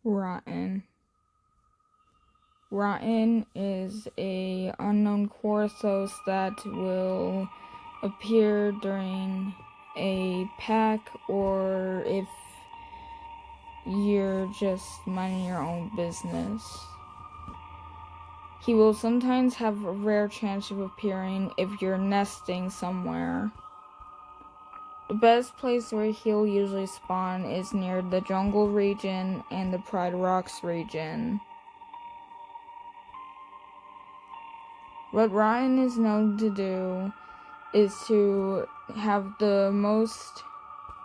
Rotten. Rotten is a unknown Korathos that will appear during a pack or if you're just minding your own business. He will sometimes have a rare chance of appearing if you're nesting somewhere. The best place where he'll usually spawn is near the jungle region and the Pride Rocks region. What Ryan is known to do is to have the most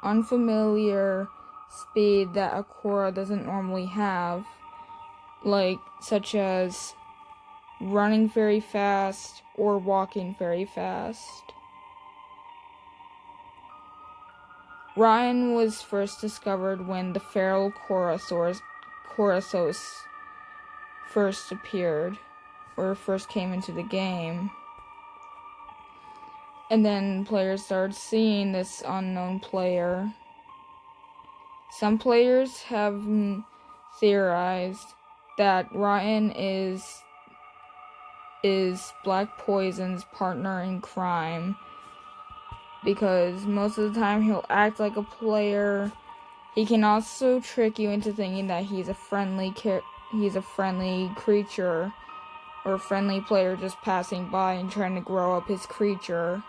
unfamiliar speed that a Korra doesn't normally have, such as running very fast or walking very fast. Ryan was first discovered when the feral Korathos first appeared, or first came into the game. And then players started seeing this unknown player. Some players have theorized that Ryan is Black Poison's partner in crime, because most of the time he'll act like a player. He can also trick you into thinking that he's a friendly creature or a friendly player just passing by and trying to grow up his creature.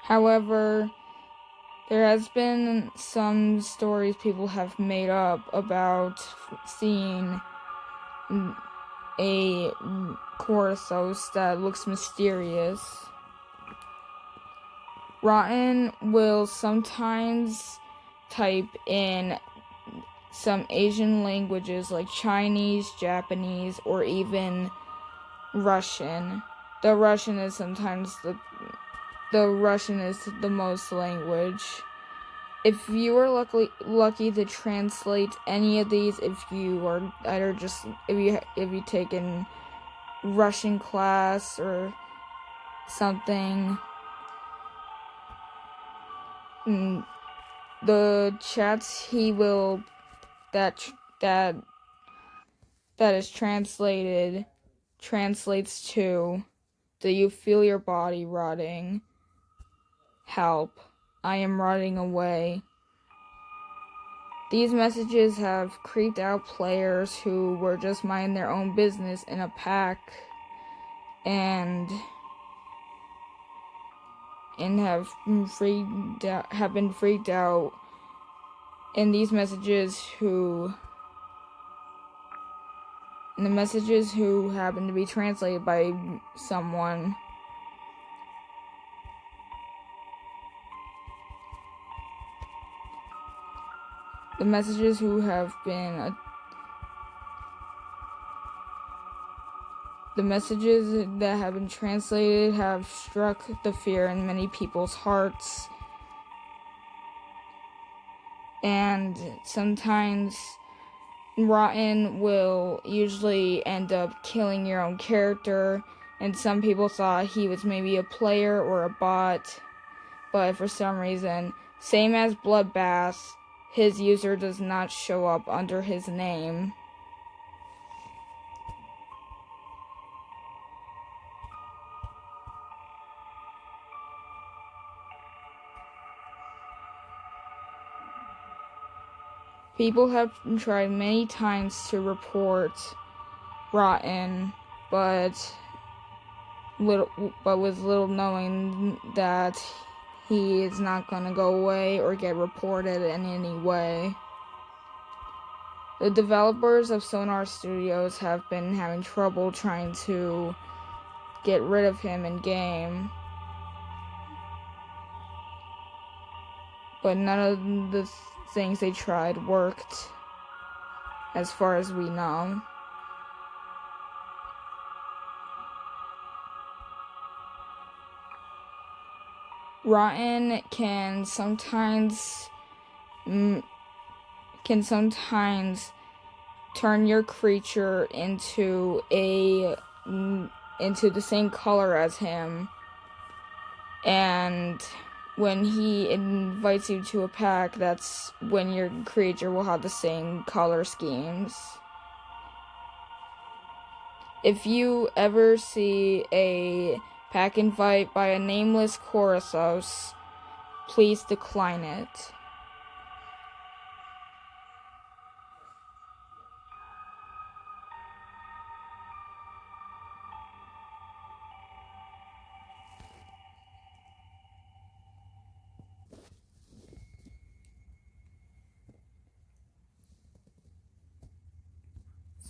However, there has been some stories people have made up about seeing a Korathos that looks mysterious. Rotten will sometimes type in some Asian languages like Chinese, Japanese, or even Russian. The Russian is the most language. If you are lucky to translate any of these, if you taken Russian class or something, the chats that is translates to, do you feel your body rotting? Help, I am rotting away. These messages have creeped out players who were just minding their own business in a pack and have been freaked out. And the messages who happen to be translated by someone. The messages that have been translated have struck the fear in many people's hearts. And sometimes Rotten will usually end up killing your own character, and some people thought he was maybe a player or a bot, but for some reason, same as Bloodbath, his user does not show up under his name. People have tried many times to report Rotten, but with little knowing that he is not going to go away or get reported in any way. The developers of Sonar Studios have been having trouble trying to get rid of him in game, but none of the things they tried worked, as far as we know. Rotten can sometimes turn your creature into the same color as him, And when he invites you to a pack, that's when your creature will have the same color schemes. If you ever see a pack invite by a nameless Korathos, please decline it.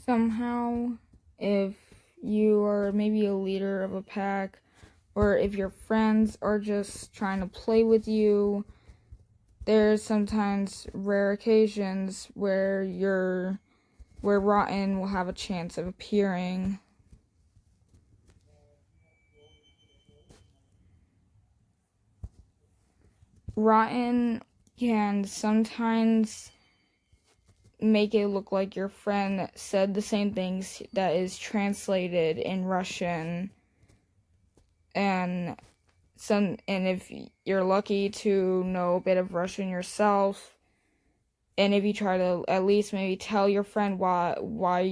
Somehow, if you are maybe a leader of a pack, or if your friends are just trying to play with you, there's sometimes rare occasions where Rotten will have a chance of appearing. Rotten can sometimes make it look like your friend said the same things that is translated in Russian, and if you're lucky to know a bit of Russian yourself, and if you try to at least maybe tell your friend why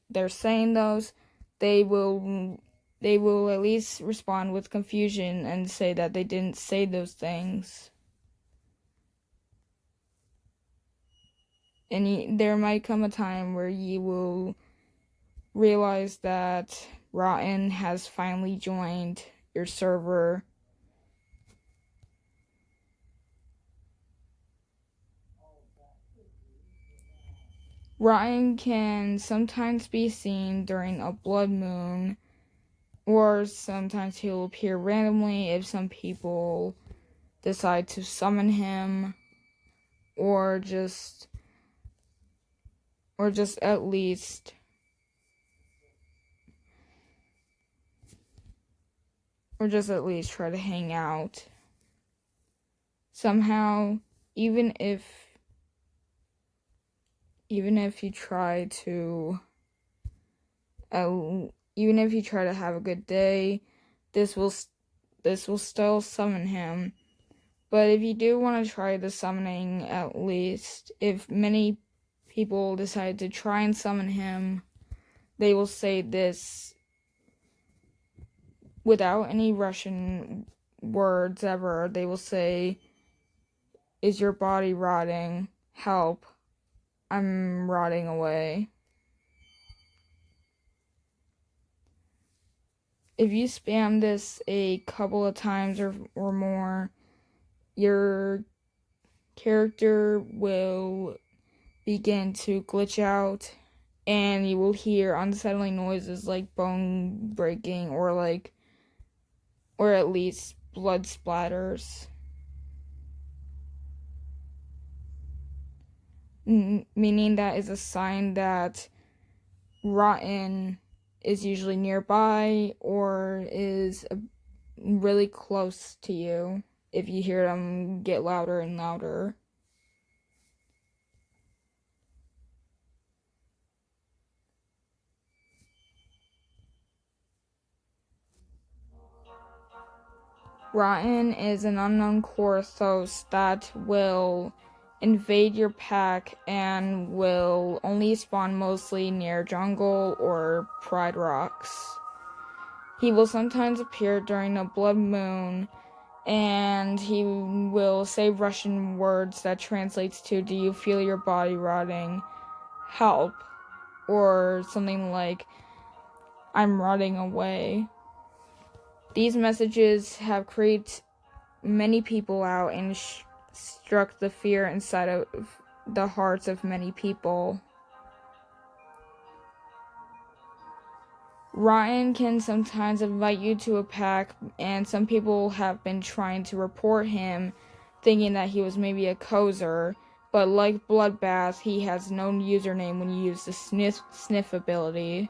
they're saying those, they will at least respond with confusion and say that they didn't say those things. And there might come a time where you will realize that Rotten has finally joined your server. Rotten can sometimes be seen during a blood moon, or sometimes he'll appear randomly if some people decide to summon him, or just at least try to hang out. Somehow, even if you try to have a good day, this will still summon him. But if you do want to try the summoning, at least if many people decide to try and summon him, they will say this without any Russian words ever. They will say, "Is your body rotting? Help, I'm rotting away." If you spam this a couple of times or more, your character will begin to glitch out, and you will hear unsettling noises like bone breaking or at least blood splatters. Meaning that is a sign that Rotten is usually nearby or is really close to you if you hear them get louder and louder. Rotten is an unknown Korathos that will invade your pack and will only spawn mostly near jungle or pride rocks. He will sometimes appear during a blood moon, and he will say Russian words that translates to, "Do you feel your body rotting? Help," or something like, "I'm rotting away." These messages have creeped many people out and struck the fear inside of the hearts of many people. Ryan can sometimes invite you to a pack, and some people have been trying to report him, thinking that he was maybe a CoSer, but like Bloodbath, he has no username when you use the sniff ability.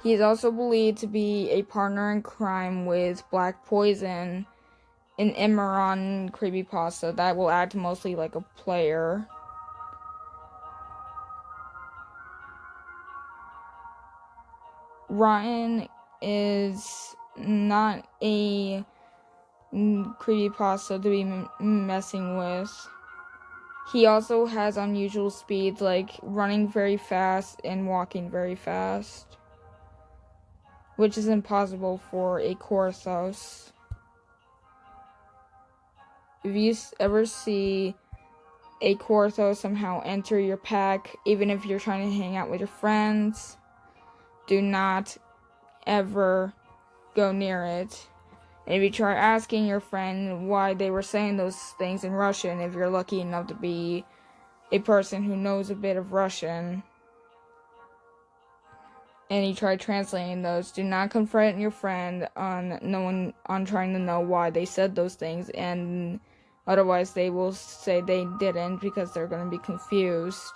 He is also believed to be a partner in crime with Black Poison, an Imran Creepypasta that will act mostly like a player. Ryan is not a creepypasta to be messing with. He also has unusual speeds, like running very fast and walking very fast, which is impossible for a Korathos. If you ever see a Korathos somehow enter your pack, even if you're trying to hang out with your friends, do not ever go near it. And if you try asking your friend why they were saying those things in Russian, if you're lucky enough to be a person who knows a bit of Russian, and you try translating those, do not confront your friend on trying to know why they said those things, and otherwise they will say they didn't because they're going to be confused.